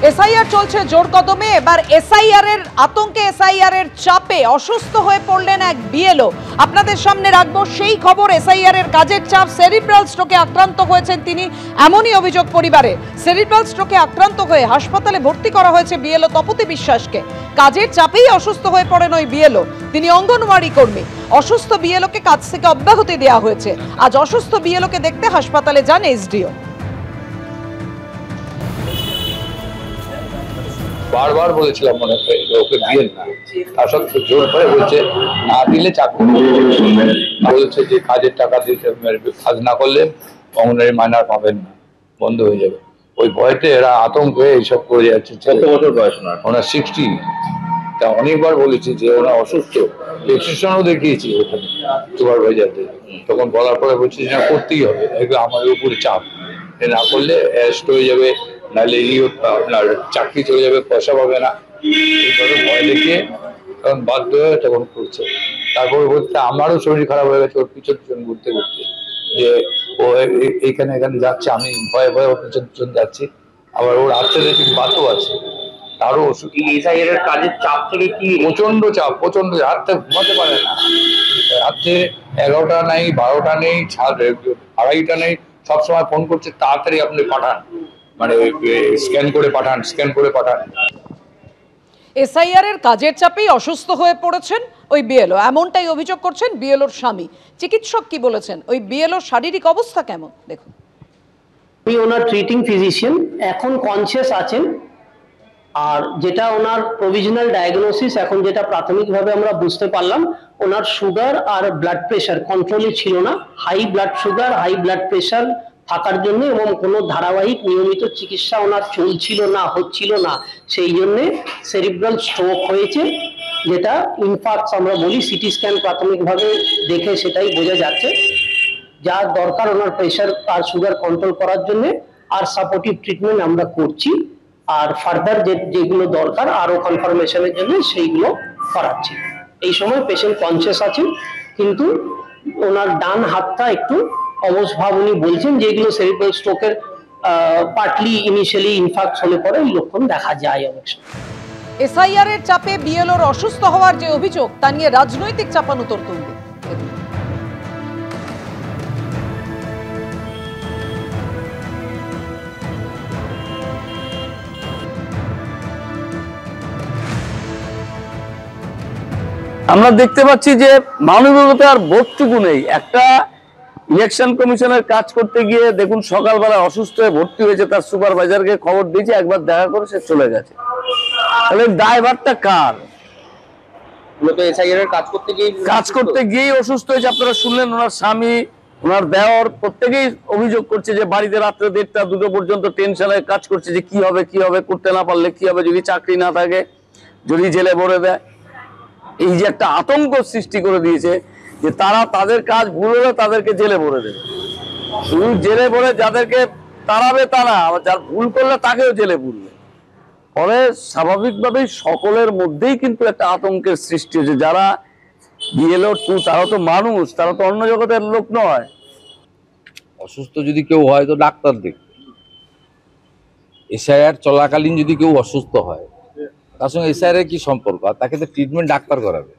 SIR চলছে জোর কদমে। এবার এসআইআর এর আতঙ্কে, এসআইআর এর চাপে অসুস্থ হয়ে পড়লেন এক বিএলও। আপনাদের সামনে রাখবো সেই খবর। এসআইআর এর কাজের চাপ, সেরিব্রাল স্ট্রোকে আক্রান্ত হয়েছেন তিনি, এমনই অভিযোগ পরিবারে। সেরিব্রাল স্ট্রোকে আক্রান্ত হয়ে হাসপাতালে ভর্তি করা হয়েছে বিএলও তপতি বিশ্বাসকে। কাজের চাপেই অসুস্থ হয়ে পড়েন ওই বিএলও। তিনি অঙ্গনওয়াড়ি কর্মী। অসুস্থ বিএলওকে কাজ থেকে অব্যাহতি দেওয়া হয়েছে। আজ অসুস্থ বিএলওকে দেখতে হাসপাতালে যান এসডিও। বারবার বলেছিলাম মনে হয় ওকে দিয়েন না, তার সত্ত্বেও জোর করে বলছে না দিলে চাকরি বলছে যে কাজের টাকা দিতে, কাজ না করলে অঙ্গনারী মাইনার পাবেন না, বন্ধ হয়ে যাবে। ওই ভয়তে এরা আতঙ্কে এইসব করে যাচ্ছে। কত বছর বয়স ওনার? 60। তা অনেকবার বলেছি যে ওরা অসুস্থ, প্রেসক্রিপশনও দেখিয়েছি ওখানে সুপারভাইজারকে। তখন বলার পরে বলছি যে করতেই হবে, এগুলো আমাদের উপরে চাপ, না করলে অ্যারেস্ট হয়ে যাবে, নাহলে আপনার চাকরি চলে যাবে, পয়সা পাবে না। এইভাবে ভয় দেখিয়ে তখন বাধ্য হয়ে তখন করছে। তারপরে বলছে আমারও শরীর খারাপ হয়ে গেছে ওর পিছন পিছন ঘুরতে ঘুরতে, যে ও এখানে এখানে যাচ্ছে, আমি ভয়ে ভয়ে ওর পিছন পিছন যাচ্ছি। আবার ওর আর্থ্রাইটিস বাতও আছে, তারও ওষুধ। এসআইআর কাজের চাপ থেকে কি? প্রচন্ড চাপ, প্রচন্ড। রাত্রে ঘুমাতে পারে না, রাত্রে 11টা নেই, 12টা নেই, 2:30টা নেই, সবসময় ফোন করছে তাড়াতাড়ি আপনি পাঠান, মানে স্ক্যান করে পাঠান, স্ক্যান করে পাঠান। এসআইআর এর কাজের চাপেই অসুস্থ হয়ে পড়েছেন ওই বিএলও, এমনটাই অভিযোগ করছেন বিএলওর স্বামী। চিকিৎসক কি বলেছেন, ওই বিএলওর শারীরিক অবস্থা কেমন দেখুন। ওনার ট্রিটিং ফিজিশিয়ান এখন কনসিয়াস আছেন, আর যেটা ওনার প্রভিশনাল ডায়াগনোসিস এখন যেটা প্রাথমিকভাবে আমরা বুঝতে পারলাম, ওনার সুগার আর ব্লাড প্রেশার কন্ট্রোলে ছিল না। High blood sugar, high blood pressure থাকার জন্য এবং কোনো ধারাবাহিক নিয়মিত চিকিৎসা ওনার চলছিল না, হচ্ছিল না, সেই জন্যে সেরিব্রাল স্ট্রোক হয়েছে, যেটা ইনফার্ক্ট আমরা বলি। সিটি স্ক্যান প্রাথমিকভাবে দেখে সেটাই বোঝা যাচ্ছে। যা দরকার ওনার প্রেশার আর সুগার কন্ট্রোল করার জন্য, আর সাপোর্টিভ ট্রিটমেন্ট আমরা করছি, আর ফার্দার যেগুলো দরকার আরো কনফার্মেশনের জন্য সেইগুলো করাচ্ছি। এই সময় পেশেন্ট কনসিয়াস আছেন, কিন্তু ওনার ডান হাতটা একটু অবশ ভাব উনি বলছেন, যেগুলো সেরিব্রাল স্ট্রোকের পার্টলি ইনিশিয়ালি ইনফার্ক্ট হলে পরে এই লক্ষণ দেখা যায় অনেক সময়। এসআইআর এর চাপে বিএলওর অসুস্থ হওয়ার যে অভিযোগ, তা নিয়ে রাজনৈতিক চাপানুতর তুলবে। আমরা দেখতে পাচ্ছি যে মানবিকতার বোধটুকু নেই। একটা ইলেকশন কমিশনের কাজ করতে গিয়ে দেখুন সকালবেলা অসুস্থ হয়ে ভর্তি হয়েছে, তার সুপারভাইজারকে খবর দিয়েছে, একবার দেখা করে সে চলে গেছে। তাহলে দায়ভারটা কার? এসআইআর কাজ করতে গিয়েই অসুস্থ হয়েছে। আপনারা শুনলেন ওনার স্বামী, ওনার দেওর প্রত্যেকেই অভিযোগ করছে যে বাড়িতে রাত্রে 1টা 2টো পর্যন্ত টেনশনে কাজ করছে, যে কি হবে, করতে না পারলে কি হবে, যদি চাকরি না থাকে, যদি জেলে ভরে দেয়। এই যে একটা আতঙ্ক সৃষ্টি করে দিয়েছে যে তারা তাদের কাজ ভুল হলে তাদেরকে জেলে ভরে দেবে। শুধু জেলে ভরে যাদেরকে তাড়াবে তারা, যার ভুল করলে তাকেও জেলে ভরবে। ফলে স্বাভাবিকভাবেই সকলের মধ্যেই কিন্তু একটা আতঙ্কের সৃষ্টি হয়েছে। যারা বিএলও 2 তারা তো মানুষ, তারা তো অন্য জগতের লোক নয়। অসুস্থ যদি কেউ হয় তো ডাক্তার দেখবে। এসআইআর চলাকালীন যদি কেউ অসুস্থ হয়, তার সঙ্গে এসআইআর এর কি সম্পর্ক? আর তাকে তো ট্রিটমেন্ট ডাক্তার করাবে।